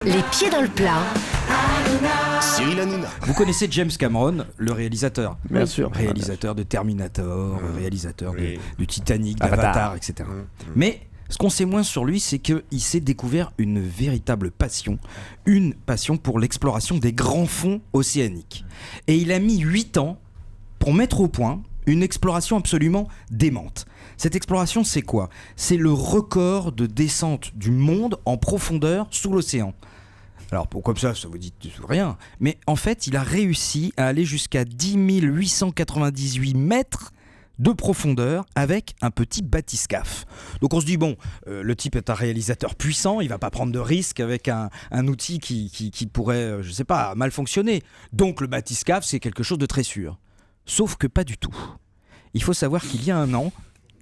Les pieds dans le plat. Cyril Hanouna. Vous connaissez James Cameron, le réalisateur. Bien sûr. Réalisateur de Terminator, réalisateur du Titanic, Avatar. d'Avatar, etc. Mais ce qu'on sait moins sur lui, c'est qu'il s'est découvert une véritable passion. Une passion pour l'exploration des grands fonds océaniques. Et il a mis 8 ans pour mettre au point une exploration absolument démente. Cette exploration, c'est quoi ? C'est le record de descente du monde en profondeur sous l'océan. Alors, comme ça vous dit rien. Mais en fait, il a réussi à aller jusqu'à 10 898 mètres de profondeur avec un petit bathyscaphe. Donc on se dit, bon, le type est un réalisateur puissant, il va pas prendre de risques avec un outil qui pourrait, je sais pas, mal fonctionner. Donc le bathyscaphe, c'est quelque chose de très sûr. Sauf que pas du tout. Il faut savoir qu'il y a un an,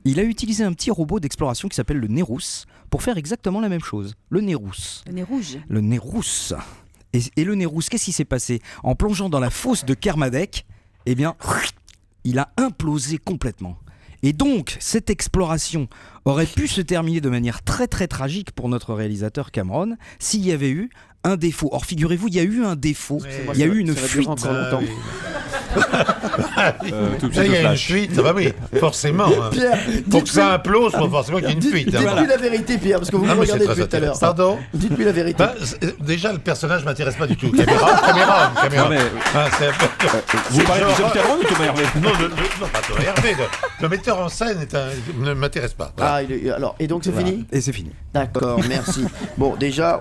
il a utilisé un petit robot d'exploration qui s'appelle le Nérousse pour faire exactement la même chose. Le Nérousse. Le nez rouge. Le Nérousse. Et le Nérousse, qu'est-ce qui s'est passé ? En plongeant dans la fosse de Kermadec, eh bien, il a implosé complètement. Et donc, cette exploration aurait pu se terminer de manière très très tragique pour notre réalisateur Cameron s'il y avait eu un défaut. Or, figurez-vous, il y a eu un défaut. Il y a eu une fuite. Là, il y a une fuite, bah oui, forcément. Pierre, Pour que ça implose, faut forcément qu'il y ait une fuite. Dites-lui la vérité, Pierre, parce que vous me regardez depuis tout à l'heure. Pardon ? Dites-lui la vérité. Déjà, le personnage m'intéresse pas du tout. Caméra. Non, mais, Vous parlez de James Cameron ou Thomas Hervé ? Non, pas Thomas Hervé. Le metteur en scène ne m'intéresse pas. Voilà. Alors, et donc c'est fini ? Et c'est fini. D'accord, merci. Bon, déjà,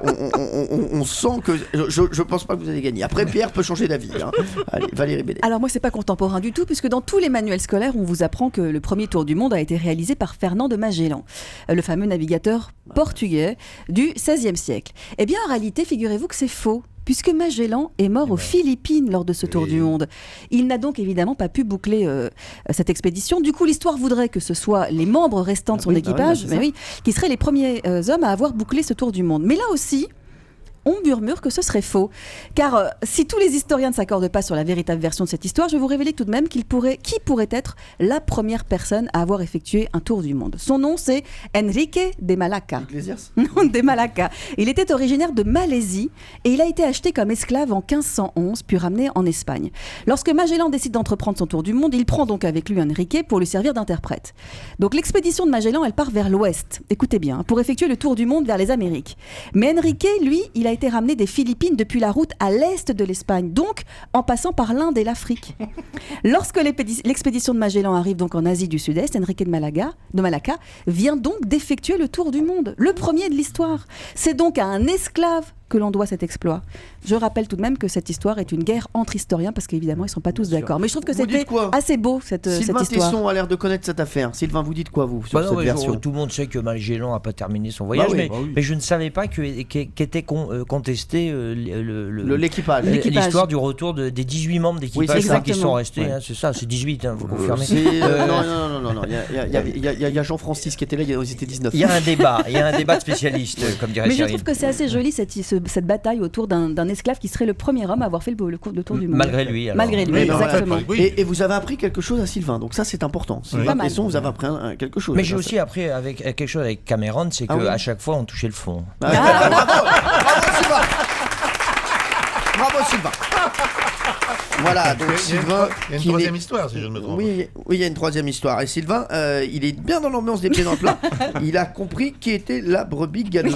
on sent que je pense pas que vous allez gagner. Après, Pierre peut changer d'avis. Hein. Allez, Valérie Bédet. Alors moi, c'est pas contemporain du tout, puisque dans tous les manuels scolaires, on vous apprend que le premier tour du monde a été réalisé par Fernand de Magellan, le fameux navigateur portugais du XVIe siècle. Eh bien, en réalité, figurez-vous que c'est faux. Puisque Magellan est mort aux Philippines lors de ce tour du monde. Il n'a donc évidemment pas pu boucler cette expédition. Du coup, l'histoire voudrait que ce soit les membres restants de son équipage qui seraient les premiers hommes à avoir bouclé ce tour du monde. Mais là aussi, on murmure que ce serait faux. Car si tous les historiens ne s'accordent pas sur la véritable version de cette histoire, je vais vous révéler tout de même qui pourrait être la première personne à avoir effectué un tour du monde. Son nom, c'est Enrique de Malacca. Non, de Malacca. Il était originaire de Malaisie et il a été acheté comme esclave en 1511 puis ramené en Espagne. Lorsque Magellan décide d'entreprendre son tour du monde, il prend donc avec lui Enrique pour lui servir d'interprète. Donc l'expédition de Magellan, elle part vers l'ouest. Écoutez bien, pour effectuer le tour du monde vers les Amériques. Mais Enrique, lui, il a été ramené des Philippines depuis la route à l'est de l'Espagne, donc en passant par l'Inde et l'Afrique. Lorsque l'expédition de Magellan arrive donc en Asie du Sud-Est, Enrique de Malacca vient donc d'effectuer le tour du monde, le premier de l'histoire. C'est donc à un esclave que l'on doit cet exploit. Je rappelle tout de même que cette histoire est une guerre entre historiens parce qu'évidemment ils ne sont pas tous d'accord. Mais je trouve que c'était assez beau cette Sylvain histoire. Tesson a l'air de connaître cette affaire. Sylvain, vous dites quoi vous sur cette version ? Tout le monde sait que Magellan n'a pas terminé son voyage, mais je ne savais pas qu'était contesté l'équipage. L'histoire du retour des 18 membres d'équipage qui sont restés. Hein, c'est ça, c'est 18, vous confirmez ? Non. Il y a Jean-Francis qui était là, ils étaient 19. Il y a un débat de spécialistes, comme dirait Mais je Cyril. trouve que c'est assez joli cette bataille autour d'un esclave qui serait le premier homme à avoir fait le tour du monde. Malgré lui. Malgré lui, exactement. Et vous avez appris quelque chose à Sylvain, donc ça c'est important. Sylvain Tesson, vous avez appris quelque chose. Mais j'ai aussi appris quelque chose avec Cameron, c'est qu'à chaque fois on touchait le fond. Bravo Sylvain. Bravo Sylvain. Voilà, donc Sylvain. Il y a une troisième histoire, si je ne me trompe. Oui, il y a une troisième histoire. Et Sylvain, il est bien dans l'ambiance des pieds dans le plat. Il a compris qui était la brebis galeuse.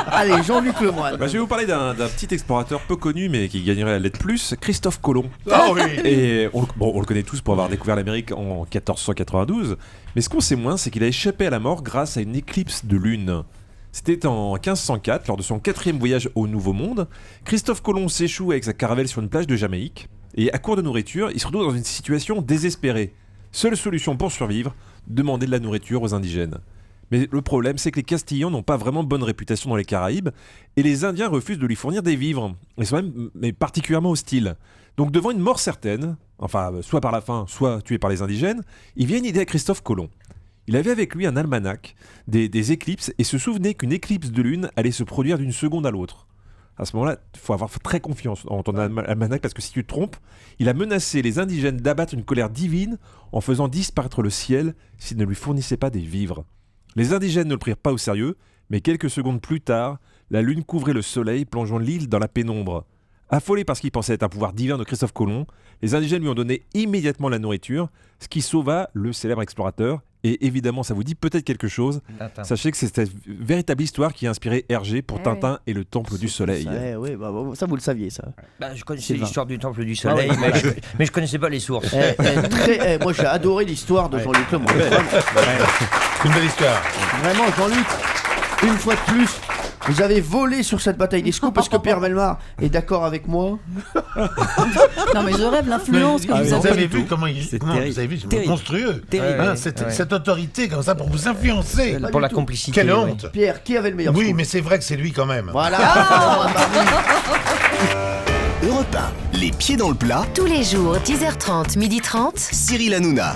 Allez, Jean-Luc Lemoyne. Je vais vous parler d'un petit explorateur peu connu, mais qui gagnerait la lettre plus, Christophe Colomb. Ah oui. Et on le connaît tous pour avoir découvert l'Amérique en 1492. Mais ce qu'on sait moins, c'est qu'il a échappé à la mort grâce à une éclipse de lune. C'était en 1504, lors de son 4e voyage au Nouveau Monde. Christophe Colomb s'échoue avec sa caravelle sur une plage de Jamaïque. Et à court de nourriture, il se retrouve dans une situation désespérée. Seule solution pour survivre, demander de la nourriture aux indigènes. Mais le problème, c'est que les Castillans n'ont pas vraiment bonne réputation dans les Caraïbes, et les Indiens refusent de lui fournir des vivres. Ils sont même particulièrement hostiles. Donc devant une mort certaine, enfin soit par la faim, soit tué par les indigènes, il vient une idée à Christophe Colomb. Il avait avec lui un almanach, des éclipses, et se souvenait qu'une éclipse de lune allait se produire d'une seconde à l'autre. À ce moment-là, il faut avoir très confiance en ton almanach, parce que si tu te trompes, il a menacé les indigènes d'abattre une colère divine en faisant disparaître le ciel s'ils ne lui fournissaient pas des vivres. Les indigènes ne le prirent pas au sérieux, Mais quelques secondes plus tard, la lune couvrait le soleil, plongeant l'île dans la pénombre. Affolés par ce qu'ils pensaient être un pouvoir divin de Christophe Colomb, les indigènes lui ont donné immédiatement la nourriture, ce qui sauva le célèbre explorateur. Et évidemment, ça vous dit peut-être quelque chose. Sachez que c'est cette véritable histoire qui a inspiré Hergé pour Tintin et le Temple du Soleil. Oui, ça vous le saviez, ça. Je connaissais l'histoire du Temple du Soleil, mais je connaissais pas les sources. Moi, j'ai adoré l'histoire de Jean-Luc Lemoyne. C'est une belle histoire. Vraiment, Jean-Luc, une fois de plus, vous avez volé sur cette bataille des scouts parce que Pierre Bellemare est d'accord avec moi. Non, mais je rêve l'influence que vous Vous avez. avez vu comment il C'est comment, terrible. vous avez vu, c'est Terrible. monstrueux. Terrible. Hein, cette autorité comme ça pour vous influencer. Pas Pour du la tout. complicité. Quelle ouais. honte. Pierre, qui avait le meilleur Oui, scoop? mais c'est vrai que c'est lui quand même. Voilà. Europe 1, les pieds dans le plat, Tous les jours, 10h30, 12h30. Cyril Hanouna.